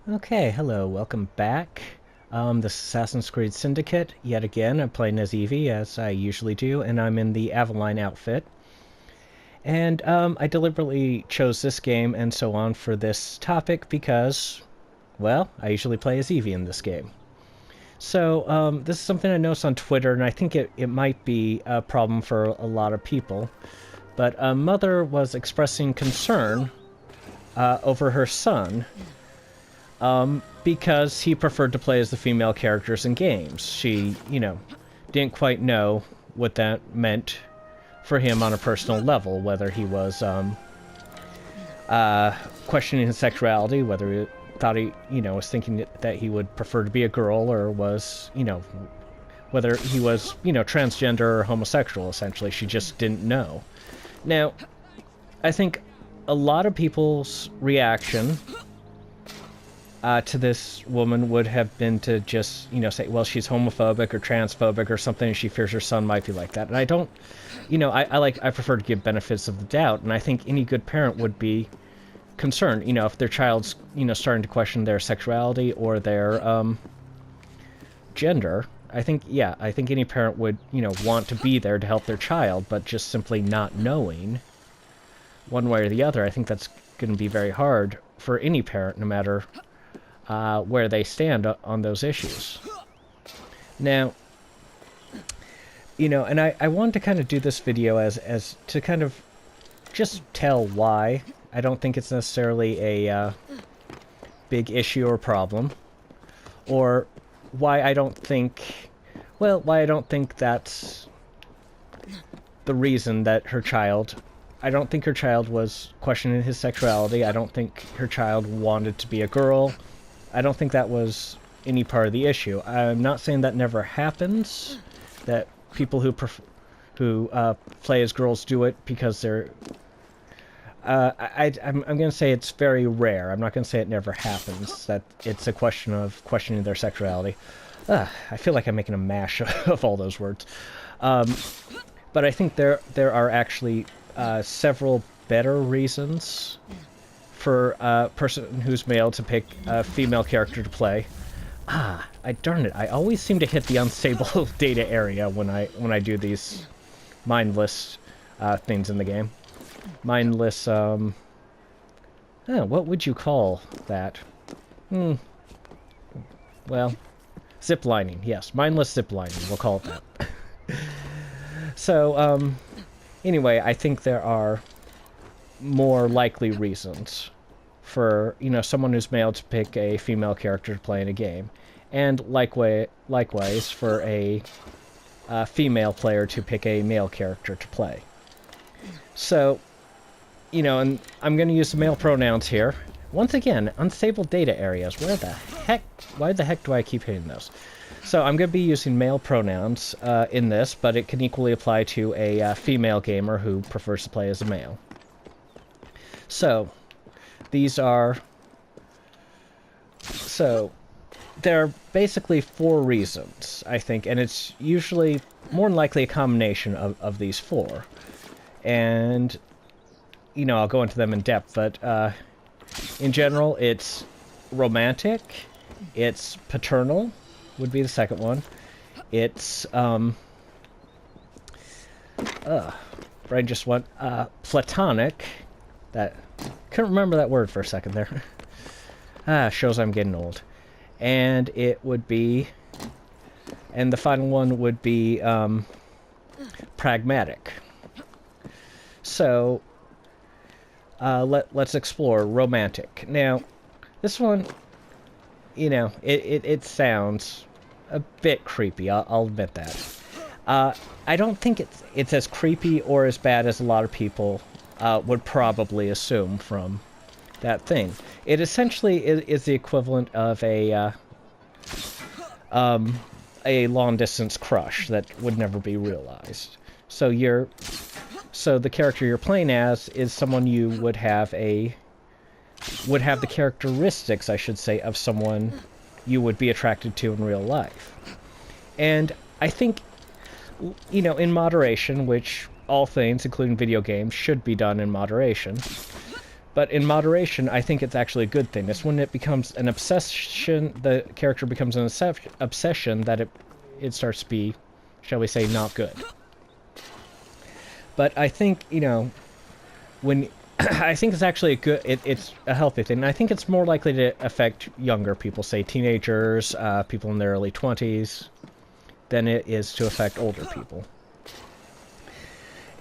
Okay, hello, welcome back. This is Assassin's Creed Syndicate. Yet again, I'm playing as Evie, as I usually do, and I'm in the Aveline outfit. And I deliberately chose this game and so on for this topic because, well, I usually play as Evie in this game. So this is something I noticed on Twitter, and I think it might be a problem for a lot of people. But a mother was expressing concern over her son because he preferred to play as the female characters in games. She, didn't quite know what that meant for him on a personal level, whether he was questioning his sexuality, whether he thought was thinking that he would prefer to be a girl, or was, whether he was, transgender or homosexual, essentially. She just didn't know. Now, I think a lot of people's reaction to this woman would have been to just, say, well, she's homophobic or transphobic or something, and she fears her son might be like that. And I don't, I prefer to give benefits of the doubt, and I think any good parent would be concerned, if their child's, starting to question their sexuality or their gender. I think any parent would, want to be there to help their child, but just simply not knowing one way or the other, I think that's going to be very hard for any parent, no matter where they stand on those issues. Now, and I wanted to kind of do this video as to kind of just tell why I don't think it's necessarily a big issue or problem, or why I don't think that's the reason that I don't think her child was questioning his sexuality. I don't think her child wanted to be a girl. I don't think that was any part of the issue. I'm not saying that never happens, that people who play as girls do it because they're... I'm going to say it's very rare. I'm not going to say it never happens, that it's a question of questioning their sexuality. I feel like I'm making a mash of all those words. But I think there are actually several better reasons for a person who's male to pick a female character to play. Darn it! I always seem to hit the unstable data area when I do these mindless things in the game. Mindless. What would you call that? Well, ziplining. Yes, mindless ziplining. We'll call it that. So, anyway, I think there are more likely reasons for, someone who's male to pick a female character to play in a game, and likewise for a female player to pick a male character to play. So, and I'm going to use the male pronouns here. Once again, unstable data areas. Why the heck do I keep hitting those? So I'm going to be using male pronouns in this, but it can equally apply to a female gamer who prefers to play as a male. So, there are basically four reasons, I think, and it's usually more than likely a combination of these four. And, I'll go into them in depth, but in general, it's romantic, it's paternal, would be the second one. It's, brain just went, platonic. That, couldn't remember that word for a second there. Shows I'm getting old. And it would be, and the final one would be, pragmatic. So, let's explore romantic. Now, this one, it sounds a bit creepy, I'll admit that. I don't think it's as creepy or as bad as a lot of people would probably assume from that thing. It essentially is the equivalent of a long-distance crush that would never be realized. So the character you're playing as is someone you would have the characteristics, I should say, of someone you would be attracted to in real life. And I think, in moderation, which all things, including video games, should be done in moderation. But in moderation, I think it's actually a good thing. It's when it becomes an obsession, the character becomes an obsession, that it starts to be, shall we say, not good. But I think, you know, when I think it's actually a good, it's a healthy thing. I think it's more likely to affect younger people, say teenagers, people in their early 20s, than it is to affect older people.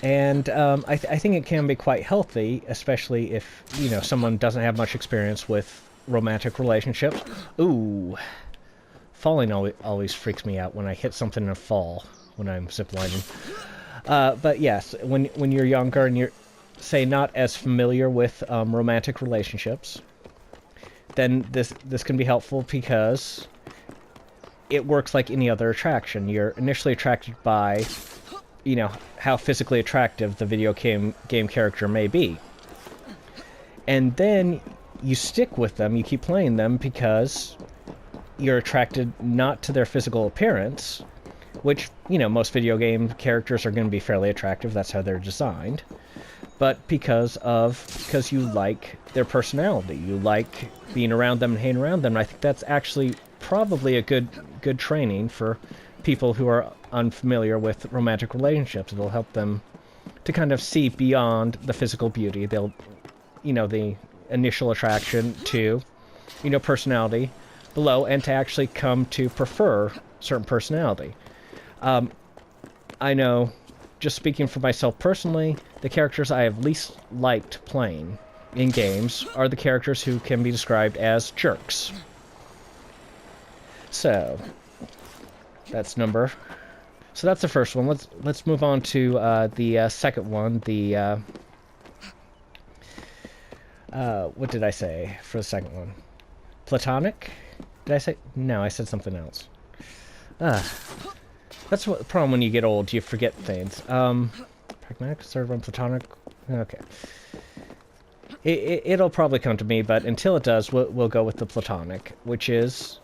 And I think it can be quite healthy, especially if, you know, someone doesn't have much experience with romantic relationships. Ooh, falling always freaks me out when I hit something and fall when I'm ziplining. But yes, when you're younger and you're, say, not as familiar with romantic relationships, then this can be helpful because it works like any other attraction. You're initially attracted by, you know, how physically attractive the video game character may be. And then you stick with them, you keep playing them because you're attracted not to their physical appearance, which, you know, most video game characters are going to be fairly attractive, that's how they're designed, but because you like their personality, you like being around them and hanging around them. I think that's actually probably a good training for people who are unfamiliar with romantic relationships. It'll help them to kind of see beyond the physical beauty. They'll, you know, the initial attraction to, you know, personality below, and to actually come to prefer certain personality. I know, just speaking for myself personally, the characters I have least liked playing in games are the characters who can be described as jerks. So that's the first one. Let's move on to the second one. The what did I say for the second one? Platonic? Did I say? No, I said something else. That's what the problem when you get old. You forget things. Pragmatic, conservative, and platonic. Okay. It'll probably come to me, but until it does, we'll go with the platonic, which is,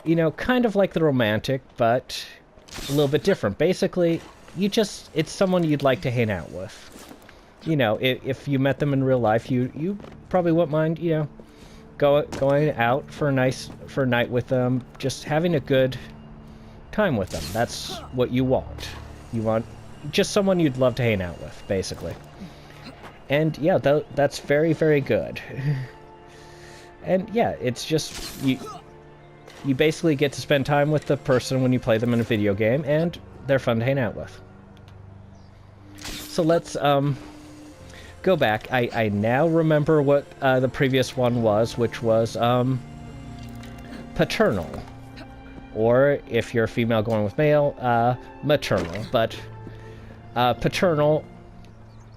you know, kind of like the romantic, but a little bit different. Basically, it's someone you'd like to hang out with. You know, if you met them in real life, you probably wouldn't mind, you know, going out for a night with them, just having a good time with them. That's what you want. You want just someone you'd love to hang out with, basically. And yeah, that's very, very good. And yeah, it's just you basically get to spend time with the person when you play them in a video game, and they're fun to hang out with. So let's go back. I now remember what the previous one was, which was paternal. Or, if you're a female going with male, maternal. But paternal,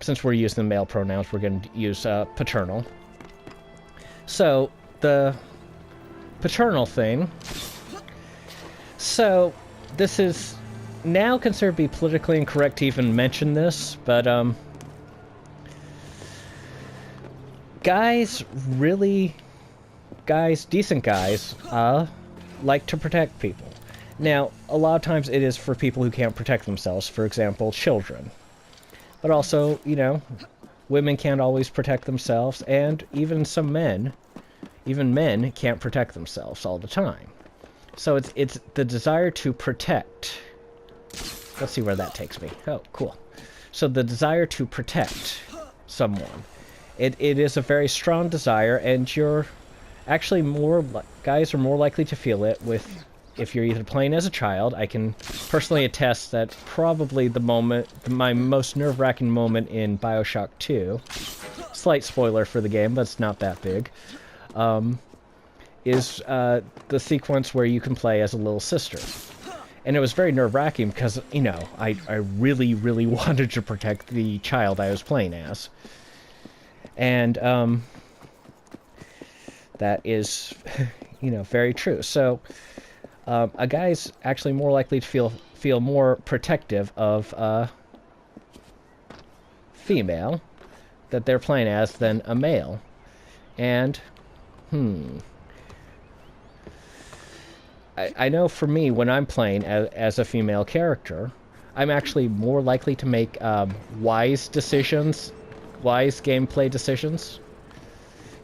since we're using the male pronouns, we're going to use paternal. So, the paternal thing. So, this is now considered to be politically incorrect to even mention this, but decent guys, like to protect people. Now, a lot of times it is for people who can't protect themselves, for example, children. But also, you know, women can't always protect themselves, and even men can't protect themselves all the time. So it's the desire to protect. Let's see where that takes me. Oh, cool. So the desire to protect someone. It is a very strong desire, and you're actually guys are more likely to feel it if you're either playing as a child. I can personally attest that probably my most nerve-wracking moment in BioShock 2, slight spoiler for the game, but it's not that big, is the sequence where you can play as a little sister. And it was very nerve-wracking because, you know, I really, really wanted to protect the child I was playing as. And, that is, you know, very true. So, a guy's actually more likely to feel more protective of a female that they're playing as than a male. And, I know for me, when I'm playing as a female character, I'm actually more likely to make wise gameplay decisions.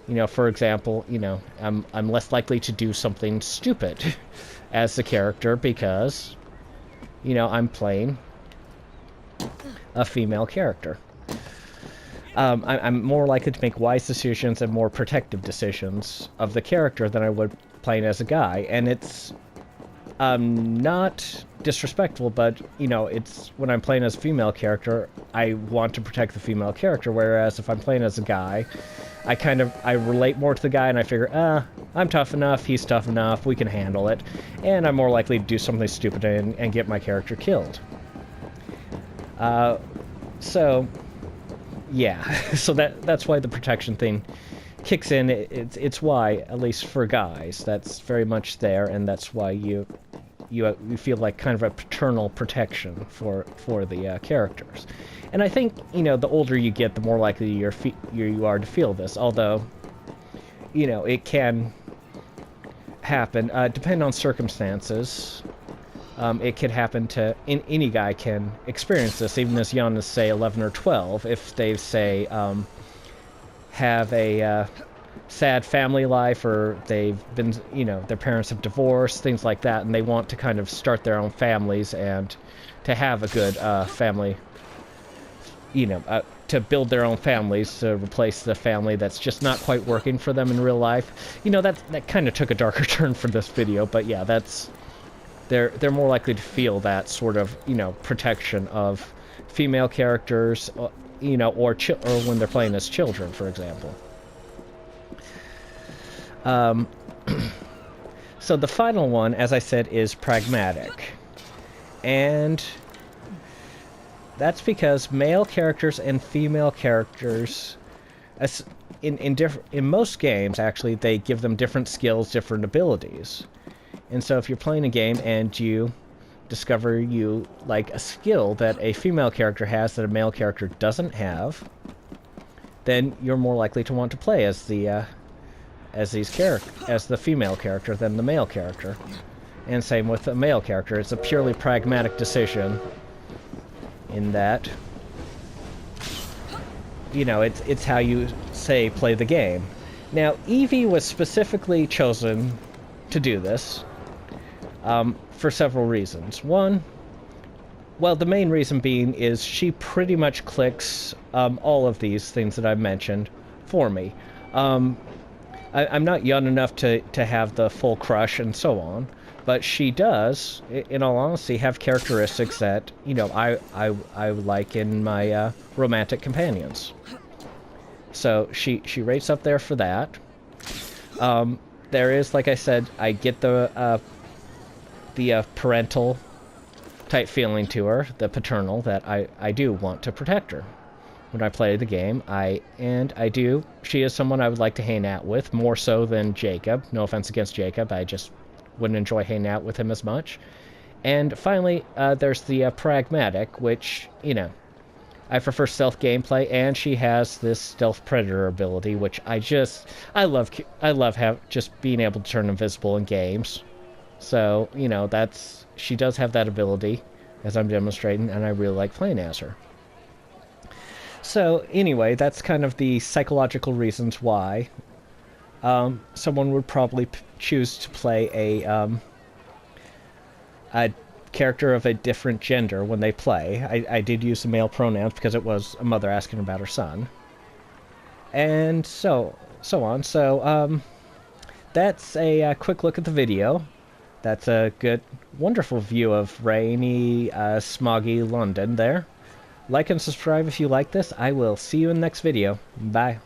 You know, for example, you know, I'm less likely to do something stupid as the character because, you know, I'm playing a female character. I'm more likely to make wise decisions and more protective decisions of the character than I would playing as a guy. And it's not disrespectful, but, you know, it's when I'm playing as a female character, I want to protect the female character, whereas if I'm playing as a guy, I relate more to the guy and I figure, I'm tough enough, he's tough enough, we can handle it, and I'm more likely to do something stupid and get my character killed. So, yeah, so that's why the protection thing kicks in. It's why, at least for guys, that's very much there, and that's why you feel like kind of a paternal protection for the characters. And I think, you know, the older you get, the more likely you are to feel this. Although, you know, it can happen, depending on circumstances. It could happen to any guy can experience this, even as young as, say, 11 or 12, if they, say, have a sad family life, or they've been, you know, their parents have divorced, things like that, and they want to kind of start their own families and to have a good family, you know, to build their own families to replace the family that's just not quite working for them in real life. You know, that kind of took a darker turn for this video, but yeah, that's... They're more likely to feel that sort of, you know, protection of female characters, you know, or when they're playing as children, for example. So the final one, as I said, is pragmatic. And that's because male characters and female characters, in most games, actually, they give them different skills, different abilities. And so if you're playing a game and you discover you like a skill that a female character has that a male character doesn't have, then you're more likely to want to play as the female character than the male character. And same with the male character. It's a purely pragmatic decision in that, you know, it's how you, say, play the game. Now, Evie was specifically chosen to do this. For several reasons. One, well, the main reason being is she pretty much clicks all of these things that I've mentioned for me. I'm not young enough to have the full crush and so on, but she does, in all honesty, have characteristics that, you know, I like in my romantic companions. So she rates up there for that. There is, like I said, I get the parental type feeling to her, the paternal, that I do want to protect her. When I play the game, she is someone I would like to hang out with, more so than Jacob. No offense against Jacob, I just wouldn't enjoy hanging out with him as much. And finally, there's the pragmatic, which, you know, I prefer stealth gameplay, and she has this stealth predator ability, which I love just being able to turn invisible in games. So, you know, she does have that ability, as I'm demonstrating, and I really like playing as her. So, anyway, that's kind of the psychological reasons why someone would probably choose to play a character of a different gender when they play. I did use the male pronouns because it was a mother asking about her son. And so on. So, that's a quick look at the video. That's a good, wonderful view of rainy, smoggy London there. Like and subscribe if you like this. I will see you in the next video. Bye.